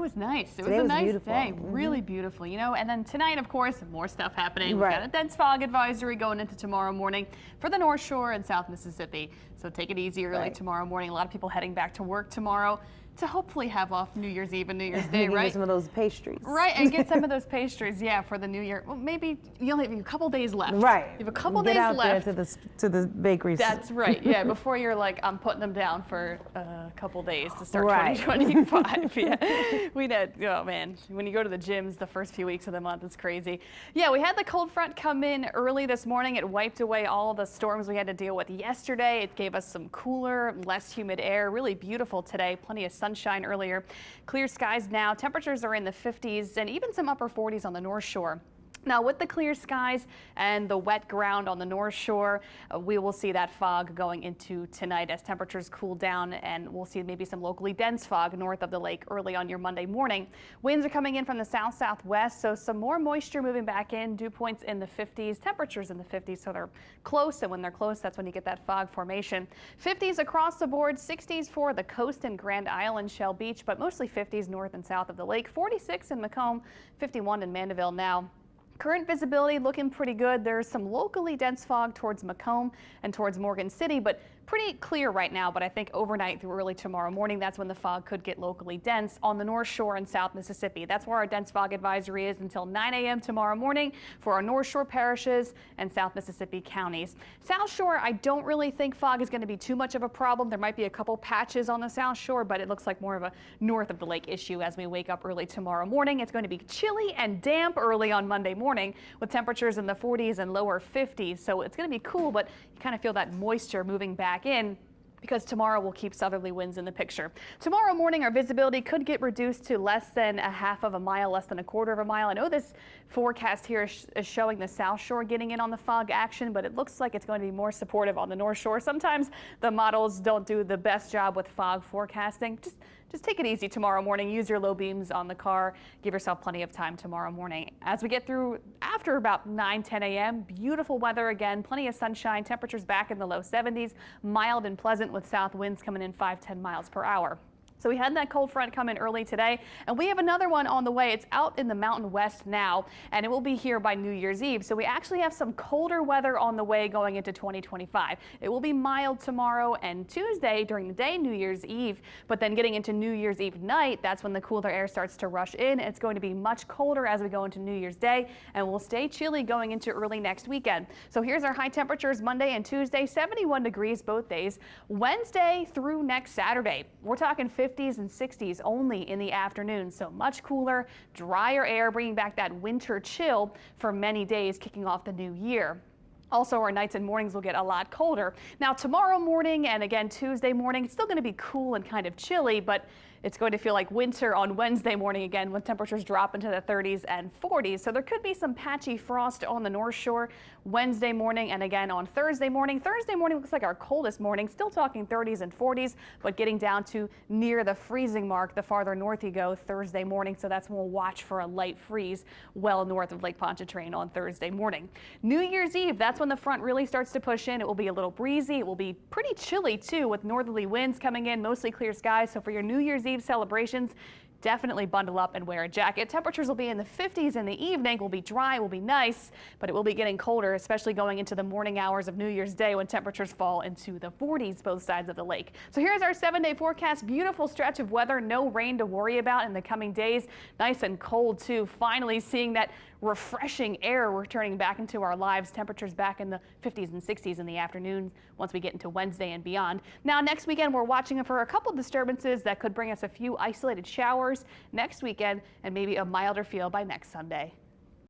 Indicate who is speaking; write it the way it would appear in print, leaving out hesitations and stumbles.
Speaker 1: It was nice. It was
Speaker 2: Today
Speaker 1: a
Speaker 2: was
Speaker 1: nice
Speaker 2: beautiful.
Speaker 1: day, really beautiful, you know. And then tonight, of course, more stuff happening.
Speaker 2: Right.
Speaker 1: We've got a dense fog advisory going into tomorrow morning for the North Shore and South Mississippi. So take it easy early tomorrow morning. A lot of people heading back to work tomorrow to hopefully have off New Year's Eve and New Year's Day, right?
Speaker 2: Get some of those pastries.
Speaker 1: Right, and get some of those pastries, yeah, for the new year. Well, maybe you only have a couple days left.
Speaker 2: Right.
Speaker 1: You have a couple
Speaker 2: Get
Speaker 1: days
Speaker 2: out
Speaker 1: left.
Speaker 2: there to the bakeries.
Speaker 1: That's right, yeah, before you're like, I'm putting them down for a couple days to start
Speaker 2: Right.
Speaker 1: 2025. Yeah, we did, oh man, when you go to the gyms the first few weeks of the month, it's crazy. Yeah, we had the cold front come in early this morning. It wiped away all the storms we had to deal with yesterday. It gave us some cooler, less humid air, really beautiful today. Plenty of sunshine earlier. Clear skies now. Temperatures are in the 50s and even some upper 40s on the North Shore. Now, with the clear skies and the wet ground on the North Shore, we will see that fog going into tonight as temperatures cool down, and we'll see maybe some locally dense fog north of the lake early on your Monday morning. Winds are coming in from the south-southwest, so some more moisture moving back in. Dew points in the 50s, temperatures in the 50s, so they're close, and when they're close, that's when you get that fog formation. 50s across the board, 60s for the coast and Grand Island, Shell Beach, but mostly 50s north and south of the lake. 46 in Macomb, 51 in Mandeville now. Current visibility looking pretty good. There's some locally dense fog towards Macomb and towards Morgan City, but pretty clear right now. But I think overnight through early tomorrow morning, that's when the fog could get locally dense on the North Shore and South Mississippi. That's where our dense fog advisory is until 9 a.m. tomorrow morning for our North Shore parishes and South Mississippi counties. South Shore, I don't really think fog is going to be too much of a problem. There might be a couple patches on the South Shore, but it looks like more of a north of the lake issue as we wake up early tomorrow morning. It's going to be chilly and damp early on Monday morning with temperatures in the 40s and lower 50s. So it's going to be cool, but you kind of feel that moisture moving back in, because tomorrow we'll keep southerly winds in the picture. Tomorrow morning, our visibility could get reduced to less than a half of a mile, less than a quarter of a mile. I know this forecast here is showing the South Shore getting in on the fog action, but it looks like it's going to be more supportive on the North Shore. Sometimes the models don't do the best job with fog forecasting. Just take it easy tomorrow morning. Use your low beams on the car. Give yourself plenty of time tomorrow morning. As we get through after about 9-10 a.m., beautiful weather again, plenty of sunshine, temperatures back in the low 70s, mild and pleasant with south winds coming in 5-10 miles per hour. So we had that cold front come in early today, and we have another one on the way. It's out in the Mountain West now, and it will be here by New Year's Eve. So we actually have some colder weather on the way going into 2025. It will be mild tomorrow and Tuesday during the day, New Year's Eve, but then getting into New Year's Eve night, that's when the cooler air starts to rush in. It's going to be much colder as we go into New Year's Day, and will stay chilly going into early next weekend. So here's our high temperatures Monday and Tuesday, 71 degrees both days. Wednesday through next Saturday, we're talking 50s and 60s only in the afternoon, so much cooler, drier air, bringing back that winter chill for many days kicking off the new year. Also, our nights and mornings will get a lot colder. Now, tomorrow morning and again Tuesday morning, it's still going to be cool and kind of chilly, but it's going to feel like winter on Wednesday morning again when temperatures drop into the 30s and 40s. So there could be some patchy frost on the North Shore Wednesday morning and again on Thursday morning. Thursday morning looks like our coldest morning, still talking 30s and 40s, but getting down to near the freezing mark the farther north you go Thursday morning. So that's when we'll watch for a light freeze well north of Lake Pontchartrain on Thursday morning. New Year's Eve, that's when the front really starts to push in. It will be a little breezy. It will be pretty chilly too with northerly winds coming in, mostly clear skies. So for your New Year's Eve celebrations, definitely bundle up and wear a jacket. Temperatures will be in the 50s in the evening. Will be dry, will be nice, but it will be getting colder, especially going into the morning hours of New Year's Day when temperatures fall into the 40s both sides of the lake. So here's our 7-day forecast. Beautiful stretch of weather, no rain to worry about in the coming days. Nice and cold too. Finally seeing that refreshing air returning back into our lives. Temperatures back in the 50s and 60s in the afternoon once we get into Wednesday and beyond. Now next weekend we're watching for a couple disturbances that could bring us a few isolated showers next weekend and maybe a milder feel by next Sunday.